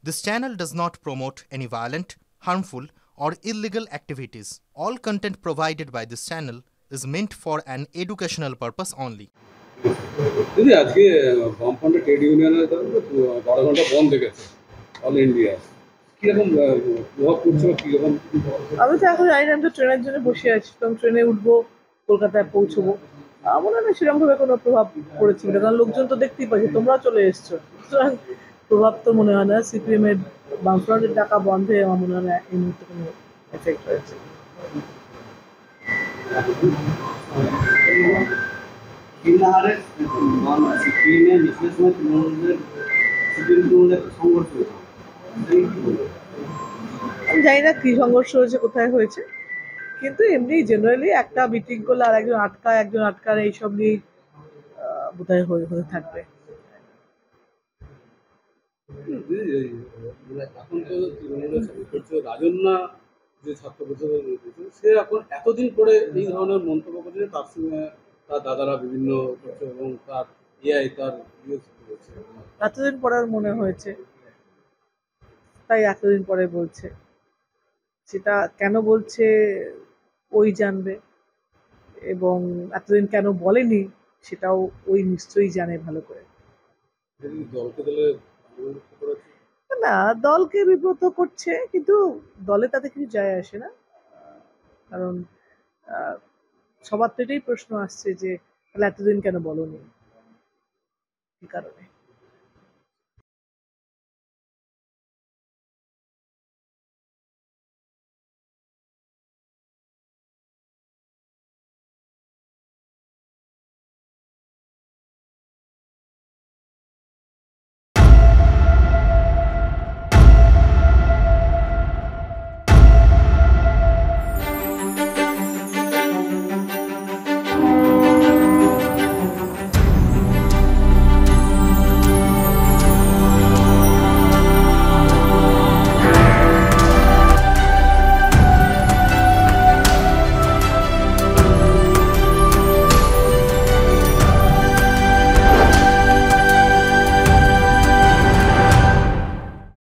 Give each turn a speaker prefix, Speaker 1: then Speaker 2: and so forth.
Speaker 1: This channel does not promote any violent, harmful, or illegal activities. All content provided by this channel is meant for an educational purpose only.
Speaker 2: দিদি আজকে বামফ্রন্ট trade ইউনিয়নের বারো ঘন্টা বন্ধ গেছে all India কিরকম প্রভাব পড়ছে বা কিরকম?
Speaker 3: আমি তো এখন জানি না, আমি তো ট্রেনের জন্য বসে আছি, তো আমি ট্রেনে উঠবো, কলকাতায় পৌঁছবো। আমার মনে হয় না সেরকম ভাবে কোনো প্রভাব পড়েছে বলে, কারণ লোকজন তো দেখতেই পাচ্ছে, তোমরাও চলে এসছো, সুতরাং প্রভাব তো মনে হয় না। সিপিএম এর বামফ্রন্টের ডাকা বন্ধে আমার মনে হয় না এই মুহূর্তে কোনো এফেক্ট হয়েছে। আমি জানি না কি সংঘর্ষ হয়েছে, কোথায় হয়েছে, কিন্তু এমনি জেনারেলি একটা মিটিং করলে আর একজন আটকার এইসব নিয়ে বোধহয় হয়ে থাকবে।
Speaker 2: এখন তো রাজন্যা যে ছাত্র পরিষদের সে এখন এতদিন পরে এই ধরনের মন্তব্য করছে, তার সঙ্গে তার দাদারা বিভিন্ন করছে এবং তার এআই তার করছে।
Speaker 3: এতদিন পরে মনে হয়েছে, তাই এতদিন পরে বলছে। সেটা কেন বলছে ওই জানবে, এবং এতদিন কেন বলেনি সেটাও ওই নিশ্চয়ই জানে ভালো করে।
Speaker 2: দলকে দলে
Speaker 3: না, দলকে বিব্রত করছে, কিন্তু দলে তাতে কিছু যায় আসে না। কারণ সবার তো এটাই প্রশ্ন আসছে যে তাহলে এতদিন কেন বলনি, কি কারণে।